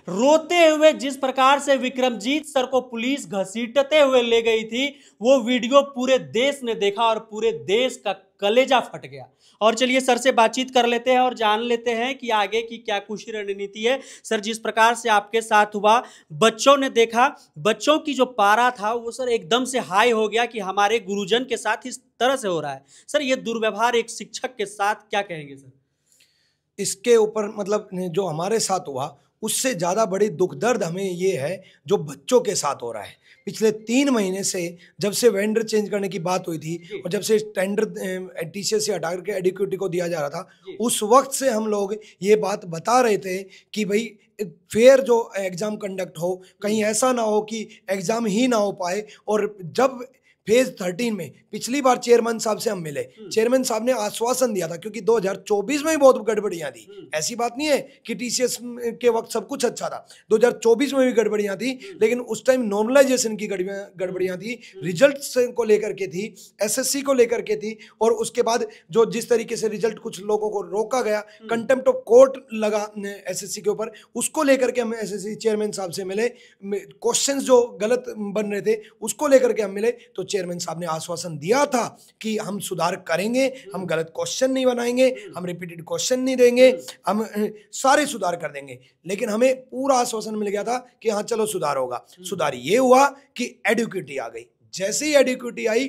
रोते हुए जिस प्रकार से विक्रमजीत सर को पुलिस घसीटते हुए ले गई थी, वो वीडियो पूरे देश ने देखा और पूरे देश का कलेजा फट गया। और चलिए सर से बातचीत कर लेते हैं और जान लेते हैं कि आगे की क्या कुछ रणनीति है। सर, जिस प्रकार से आपके साथ हुआ, बच्चों ने देखा, बच्चों की जो पारा था वो सर एकदम से हाई हो गया कि हमारे गुरुजन के साथ इस तरह से हो रहा है। सर, ये दुर्व्यवहार एक शिक्षक के साथ, क्या कहेंगे सर? इसके ऊपर मतलब जो हमारे साथ हुआ उससे ज़्यादा बड़ी दुख दर्द हमें ये है जो बच्चों के साथ हो रहा है। पिछले 3 महीने से जब से वेंडर चेंज करने की बात हुई थी और जब से टेंडर टीसीएस से हटा करके एडिक्विटी को दिया जा रहा था, उस वक्त से हम लोग ये बात बता रहे थे कि भाई फेयर जो एग्ज़ाम कंडक्ट हो, कहीं ऐसा ना हो कि एग्ज़ाम ही ना हो पाए। और जब फेज 13 में पिछली बार चेयरमैन साहब से हम मिले, चेयरमैन साहब ने आश्वासन दिया था, क्योंकि 2024 में भी बहुत गड़बड़ियां थी। ऐसी बात नहीं है कि टीसीएस के वक्त सब कुछ अच्छा था, 2024 में भी गड़बड़ियां थी, लेकिन उस टाइम नॉर्मलाइजेशन की गड़बड़ियां थी, रिजल्ट्स को लेकर के थी, एसएससी को लेकर के थी। और उसके बाद जो जिस तरीके से रिजल्ट कुछ लोगों को रोका गया, कंटेम्प्ट ऑफ कोर्ट लगा एसएससी के ऊपर, उसको लेकर के हम एसएससी चेयरमैन साहब से मिले। क्वेश्चंस जो गलत बन रहे थे उसको लेकर के हम मिले, तो चेयरमैन साहब ने आश्वासन दिया था कि हम सुधार करेंगे, हम गलत क्वेश्चन नहीं बनाएंगे, हम रिपीटेड क्वेश्चन नहीं देंगे, हम सारे सुधार कर देंगे। लेकिन हमें पूरा आश्वासन मिल गया था कि हाँ चलो सुधार होगा। सुधार ये हुआ कि एडिक्विटी आ गई। जैसे ही एडिक्विटी आई,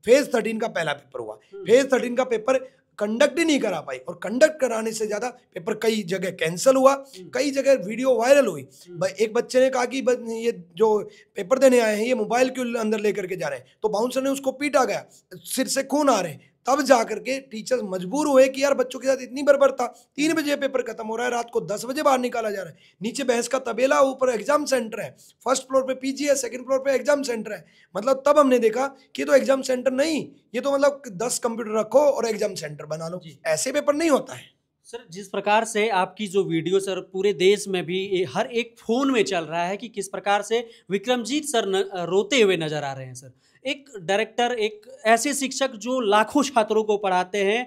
फेज 13 का पहला पेपर हुआ। फेज 13 का पेपर कंडक्ट ही नहीं करा पाई, और कंडक्ट कराने से ज्यादा पेपर कई जगह कैंसिल हुआ, कई जगह वीडियो वायरल हुई। एक बच्चे ने कहा कि ये जो पेपर देने आए हैं ये मोबाइल क्यों अंदर लेकर के जा रहे हैं, तो बाउंसर ने उसको पीटा गया, सिर से खून आ रहे हैं। तब जाकर के टीचर्स मजबूर हुए कि यार बच्चों के साथ इतनी बर्बरता, 3 बजे पेपर खत्म हो रहा है, रात को 10 बजे बाहर निकाला जा रहा है, नीचे बहस का तबेला, ऊपर एग्जाम सेंटर है, फर्स्ट फ्लोर पे पीजी है, सेकंड फ्लोर पे एग्जाम सेंटर है। मतलब तब हमने देखा कि तो एग्जाम सेंटर नहीं, ये तो मतलब 10 कंप्यूटर रखो और एग्जाम सेंटर बना लो, ऐसे पेपर नहीं होता है। सर, जिस प्रकार से आपकी जो वीडियो सर पूरे देश में भी हर एक फोन में चल रहा है कि किस प्रकार से विक्रमजीत सर रोते हुए नजर आ रहे हैं। सर, एक डायरेक्टर, एक ऐसे शिक्षक जो लाखों छात्रों को पढ़ाते हैं,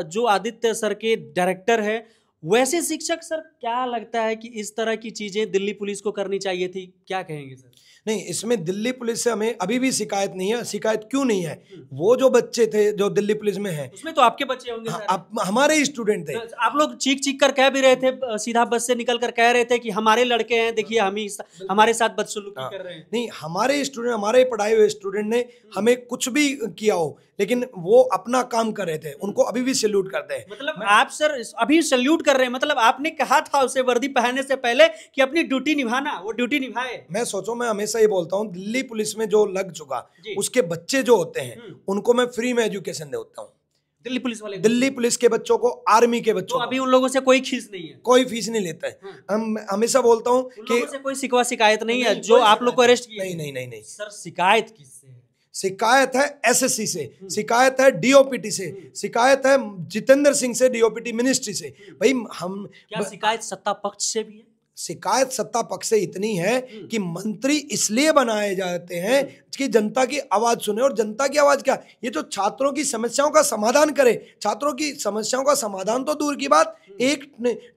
जो आदित्य सर के डायरेक्टर हैं, वैसे शिक्षक सर, क्या लगता है कि इस तरह की चीजें दिल्ली पुलिस को करनी चाहिए थी? क्या कहेंगे सर? नहीं, इसमें दिल्ली पुलिस से हमें अभी भी शिकायत नहीं है। शिकायत क्यों नहीं है? वो जो बच्चे थे जो दिल्ली पुलिस में हैं, उसमें तो आपके बच्चे होंगे सर। हमारे स्टूडेंट थे। आप लोग चीख चीख कर कह भी रहे थे, सीधा बस से निकल कर कह रहे थे कि हमारे लड़के हैं, देखिए हम ही हमारे साथ बदसलूकी कर रहे हैं। नहीं, हमारे स्टूडेंट, हमारे पढ़ाए हुए स्टूडेंट ने हमें कुछ भी किया हो, लेकिन वो अपना काम कर रहे थे, उनको अभी भी सैल्यूट करते हैं। मतलब आप सर अभी सैल्यूट कर रहे हैं? मतलब आपने कहा था उसे वर्दी पहनने से पहले कि अपनी ड्यूटी निभाना, वो ड्यूटी निभाए। मैं सोचो, मैं हमेशा ये बोलता हूँ, दिल्ली पुलिस में जो लग चुका उसके बच्चे जो होते हैं उनको मैं फ्री में एजुकेशन देता हूँ। दिल्ली पुलिस वाले, दिल्ली पुलिस के बच्चों को, आर्मी के बच्चों तो अभी उन लोगों से कोई फीस नहीं है? कोई फीस नहीं लेता है। हम हमेशा बोलता हूँ कि से कोई शिकवा शिकायत नहीं है जो आप लोग को अरेस्ट किया? नहीं नहीं नहीं नहीं सर, शिकायत किससे है? शिकायत है एसएससी से, शिकायत है डीओपीटी से, शिकायत है जितेंद्र सिंह से, डीओपीटी मिनिस्ट्री से। भाई हम क्या शिकायत सत्ता पक्ष से भी है? शिकायत सत्ता पक्ष से इतनी है कि मंत्री इसलिए बनाए जाते हैं कि जनता की आवाज सुने। और जनता की आवाज क्या? ये जो छात्रों की समस्याओं का समाधान करे। छात्रों की समस्याओं का समाधान तो दूर की बात, एक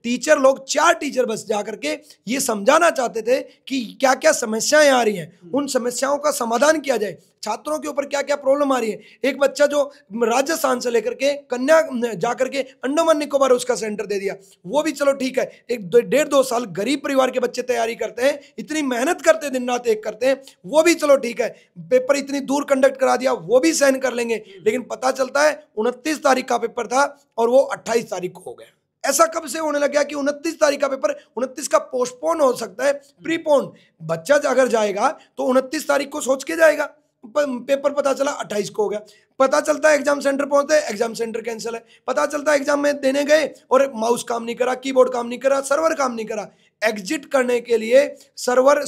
टीचर, लोग 4 टीचर बस जाकर के ये समझाना चाहते थे कि क्या क्या समस्याएं आ रही हैं, उन समस्याओं का समाधान किया जाए। छात्रों के ऊपर क्या क्या प्रॉब्लम आ रही है। एक बच्चा जो राजस्थान से लेकर के कन्या जाकर के अंडमान निकोबार उसका सेंटर दे दिया, वो भी चलो ठीक है। एक 1.5-2 साल गरीब परिवार के बच्चे तैयारी करते हैं, इतनी मेहनत करते हैं, दिन रात एक करते हैं, वो भी चलो ठीक है। पेपर इतनी दूर कंडक्ट करा दिया, वो भी सहन कर लेंगे। लेकिन पता चलता है 29 तारीख का पेपर था और वो 28 तारीख को हो गया। ऐसा कब से होने लग गया कि 29 तारीख का पेपर 29 का पोस्टपोन हो सकता है, प्रीपोन। बच्चा अगर जाएगा तो 29 तारीख को सोच के जाएगा, पेपर पता चला 28 को हो गया। पता चलता है एग्जाम सेंटर पहुंचते, एग्जाम सेंटर कैंसिल है। पता चलता है एग्जाम में देने गए और माउस काम नहीं करा, कीबोर्ड काम नहीं करा, सर्वर काम नहीं करा। एग्जिट करने के लिए सर्वर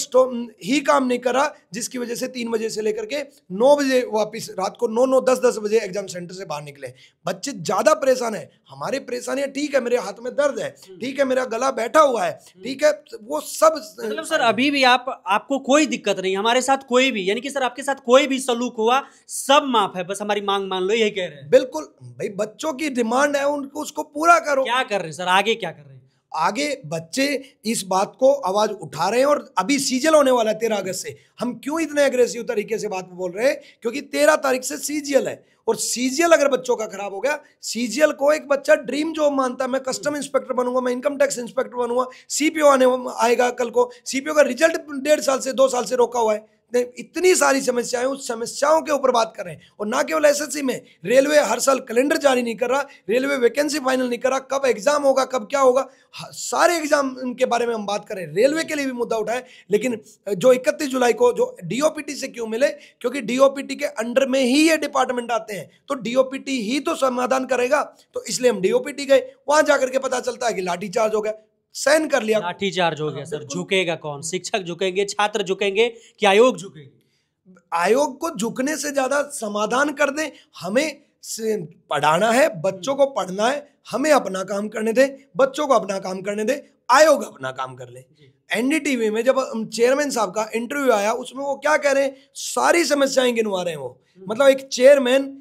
ही काम नहीं करा, जिसकी वजह से 3 बजे से लेकर के 9 बजे वापस, रात को 9, 10 बजे एग्जाम सेंटर से बाहर निकले। बच्चे ज्यादा परेशान है। हमारी परेशानी है, ठीक है मेरे हाथ में दर्द है, ठीक है मेरा गला बैठा हुआ है, ठीक है, वो सब मतलब सर अभी भी आपको कोई दिक्कत नहीं, हमारे साथ कोई भी, यानी कि सर आपके साथ कोई भी सलूक हुआ सब माफ है, बस हमारी मांग मान लो, यही कह रहे हैं? बिल्कुल भाई, बच्चों की डिमांड है, उनको उसको पूरा करो। क्या कर रहे हैं सर, आगे क्या कर रहे हैं? आगे बच्चे इस बात को आवाज उठा रहे हैं और अभी सीजीएल होने वाला है 13 अगस्त से। हम क्यों इतने एग्रेसिव तरीके से बात बोल रहे हैं? क्योंकि 13 तारीख से सीजीएल है और सीजीएल अगर बच्चों का खराब हो गया, सीजीएल को एक बच्चा ड्रीम जॉब मानता है, मैं कस्टम इंस्पेक्टर बनूंगा, मैं इनकम टैक्स इंस्पेक्टर बनूंगा, सीपीओ आएगा कल को, सीपीओ का रिजल्ट 1.5 साल से 2 साल से रोका हुआ है। इतनी सारी समस्याएं, उस समस्याओं के ऊपर बात कर रहे हैं। और ना केवल एसएससी में, रेलवे हर साल कैलेंडर जारी नहीं कर रहा, रेलवे वैकेंसी फाइनल नहीं कर रहा, कब एग्जाम होगा, कब क्या होगा, सारे एग्जाम के बारे में हम बात करें। रेलवे के लिए भी मुद्दा उठाए, लेकिन जो 31 जुलाई को जो डीओपीटी से क्यों मिले? क्योंकि डीओपीटी के अंडर में ही ये डिपार्टमेंट आते हैं, तो डीओपीटी ही तो समाधान करेगा। तो इसलिए हम डीओपीटी गए, वहां जाकर के पता चलता है कि लाठीचार्ज हो गया, साइन कर लिया। लाठीचार्ज हो गया सर। झुकेगा कौन? शिक्षक झुकेंगे, छात्र झुकेंगे कि आयोग झुकेंगे? आयोग को झुकने से ज्यादा समाधान कर दें। हमें पढ़ाना है, बच्चों को पढ़ना है, हमें अपना काम करने दें, बच्चों को अपना काम करने दें, आयोग अपना काम कर ले। एनडीटीवी में जब चेयरमैन साहब का इंटरव्यू आया, उसमें वो क्या कह रहे हैं? सारी समस्याएं गिनवा रहे हैं वो। मतलब एक चेयरमैन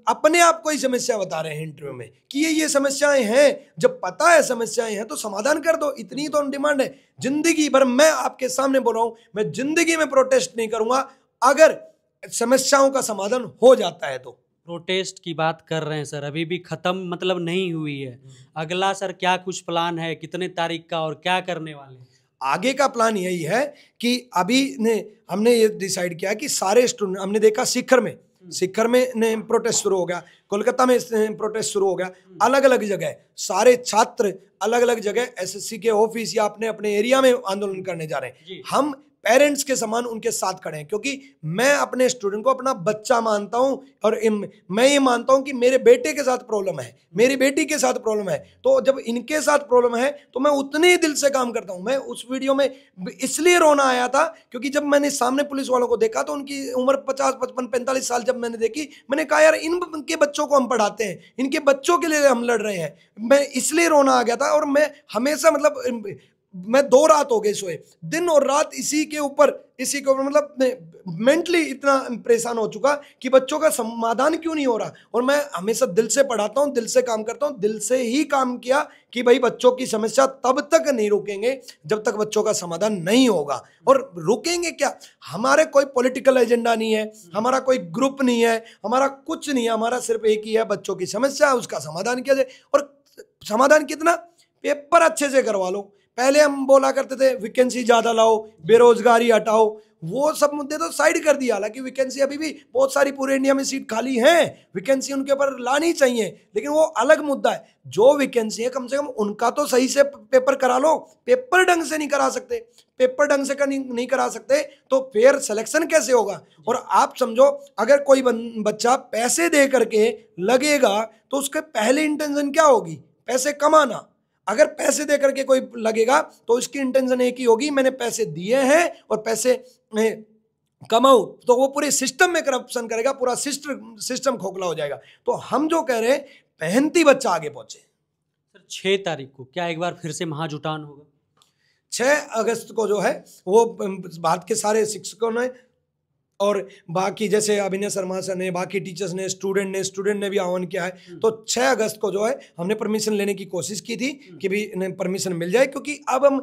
अपने आप को ही समस्या बता रहे हैं इंटरव्यू में कि ये समस्याएं हैं। जब पता है समस्याएं हैं तो समाधान कर दो, इतनी तो डिमांड है। जिंदगी भर मैं आपके सामने बोल रहा हूं, मैं जिंदगी में प्रोटेस्ट नहीं करूंगा अगर समस्याओं का समाधान हो जाता है तो। प्रोटेस्ट की बात कर रहे हैं सर, अभी भी खत्म मतलब नहीं हुई है। अगला सर क्या कुछ प्लान है, कितने तारीख का, और क्या करने वाले हैं? आगे का प्लान यही है कि अभी हमने ये डिसाइड किया कि सारे स्टूडेंट, हमने देखा शिखर में प्रोटेस्ट शुरू हो गया, कोलकाता में प्रोटेस्ट शुरू हो गया, अलग अलग जगह सारे छात्र अलग अलग जगह एसएससी के ऑफिस या अपने अपने एरिया में आंदोलन करने जा रहे हैं। हम पेरेंट्स के समान उनके साथ खड़े हैं, क्योंकि मैं अपने स्टूडेंट को अपना बच्चा मानता हूं और मैं ये मानता हूं कि मेरे बेटे के साथ प्रॉब्लम है, मेरी बेटी के साथ प्रॉब्लम है, तो जब इनके साथ प्रॉब्लम है तो मैं उतने ही दिल से काम करता हूं। मैं उस वीडियो में इसलिए रोना आया था क्योंकि जब मैंने सामने पुलिस वालों को देखा तो उनकी उम्र 50, 55, 45 साल जब मैंने देखी, मैंने कहा यार इनके बच्चों को हम पढ़ाते हैं, इनके बच्चों के लिए हम लड़ रहे हैं। मैं इसलिए रोना आ गया था। और मैं हमेशा मतलब मैं 2 रात हो गए सोए, दिन और रात इसी के ऊपर मतलब मेंटली इतना परेशान हो चुका कि बच्चों का समाधान क्यों नहीं हो रहा। और मैं हमेशा दिल से पढ़ाता हूं, दिल से काम करता हूं, दिल से ही काम किया कि भाई बच्चों की समस्या तब तक नहीं रुकेंगे जब तक बच्चों का समाधान नहीं होगा। और रुकेंगे क्या? हमारे कोई पॉलिटिकल एजेंडा नहीं है, हमारा कोई ग्रुप नहीं है, हमारा कुछ नहीं है, हमारा सिर्फ एक ही है, बच्चों की समस्या है, उसका समाधान किया जाए। और समाधान कितना? पेपर अच्छे से करवा लो। पहले हम बोला करते थे वैकेंसी ज्यादा लाओ, बेरोजगारी हटाओ, वो सब मुद्दे तो साइड कर दिया। हालांकि वैकेंसी अभी भी बहुत सारी पूरे इंडिया में सीट खाली हैं, वैकेंसी उनके ऊपर लानी चाहिए, लेकिन वो अलग मुद्दा है। जो वैकेंसी है कम से कम उनका तो सही से पेपर करा लो। पेपर ढंग से नहीं करा सकते, पेपर ढंग से नहीं करा सकते तो फेयर सिलेक्शन कैसे होगा? और आप समझो, अगर कोई बच्चा पैसे दे करके लगेगा तो उसके पहले इंटेंशन क्या होगी? पैसे कमाना। अगर पैसे दे करके कोई लगेगा तो उसकी इंटेंशन एक ही होगी, मैंने पैसे दिए हैं और पैसे कमाऊं, तो वो पूरे सिस्टम में करप्शन करेगा, पूरा सिस्टम खोखला हो जाएगा। तो हम जो कह रहे हैं, मेहनती बच्चा आगे पहुंचे। सर 6 तारीख को क्या एक बार फिर से महाजुटान होगा? 6 अगस्त को जो है वो भारत के सारे शिक्षकों ने और बाकी जैसे अभिनय शर्मा सर ने, बाकी टीचर्स ने, स्टूडेंट ने भी आह्वान किया है। तो 6 अगस्त को जो है हमने परमिशन लेने की कोशिश की थी कि भी परमिशन मिल जाए, क्योंकि अब हम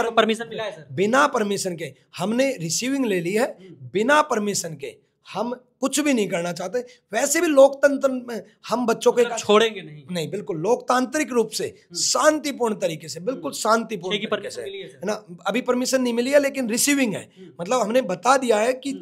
परमिशन मिला है सर? बिना परमिशन के हमने रिसीविंग ले ली है, बिना परमिशन के हम कुछ भी नहीं करना चाहते। वैसे भी लोकतंत्र में हम बच्चों के छोड़ेंगे नहीं, बिल्कुल लोकतांत्रिक रूप से शांतिपूर्ण तरीके से, बिल्कुल शांतिपूर्ण तरीके से, है ना। अभी परमिशन नहीं मिली है लेकिन रिसीविंग है, मतलब हमने बता दिया है कि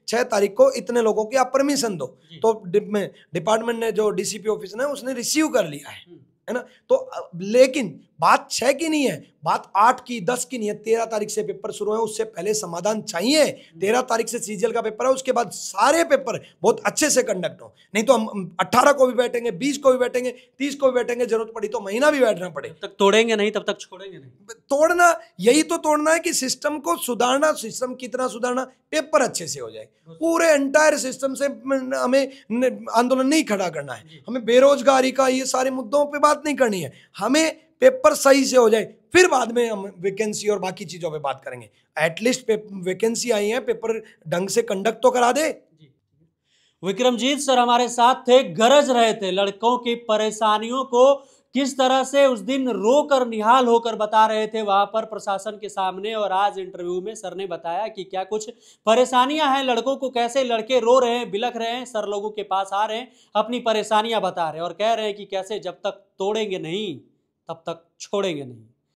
6 तारीख को इतने लोगों की आप परमिशन दो। तो डिपार्टमेंट ने, जो डीसीपी ऑफिस ने, उसने रिसीव कर लिया है ना। तो लेकिन बात 6 की नहीं है, बात 8 की, 10 की नहीं है। 13 तारीख से पेपर शुरू है, उससे पहले समाधान चाहिए। 13 तारीख से सीजीएल का पेपर है, उसके बाद सारे पेपर बहुत अच्छे से कंडक्ट हो। नहीं तो हम 18 को भी बैठेंगे, 20 को भी बैठेंगे, 30 को भी बैठेंगे, जरूरत पड़ी तो महीना भी बैठना पड़े। तब तक तोड़ेंगे नहीं, तब तक छोड़ेंगे नहीं। तोड़ना, यही तो तोड़ना है कि सिस्टम को सुधारना। सिस्टम कितना सुधारना? पेपर अच्छे से हो जाए, पूरे एंटायर सिस्टम से हमें आंदोलन नहीं खड़ा करना है, हमें बेरोजगारी का, ये सारे मुद्दों पे बात नहीं करनी है, हमें पेपर सही से हो जाए, फिर बाद में हम वैकेंसी और बाकी चीजों पे बात करेंगे। एटलीस्ट वैकेंसी आई है, पेपर ढंग से कंडक्ट तो करा दे। विक्रमजीत सर हमारे साथ थे, गरज रहे थे लड़कों की परेशानियों को किस तरह से उस दिन रोकर निहाल होकर बता रहे थे वहां पर प्रशासन के सामने। और आज इंटरव्यू में सर ने बताया कि क्या कुछ परेशानियां हैं लड़कों को, कैसे लड़के रो रहे हैं, बिलख रहे हैं, सर लोगों के पास आ रहे हैं, अपनी परेशानियां बता रहे हैं और कह रहे हैं कि कैसे जब तक तोड़ेंगे नहीं तब तक छोड़ेंगे नहीं।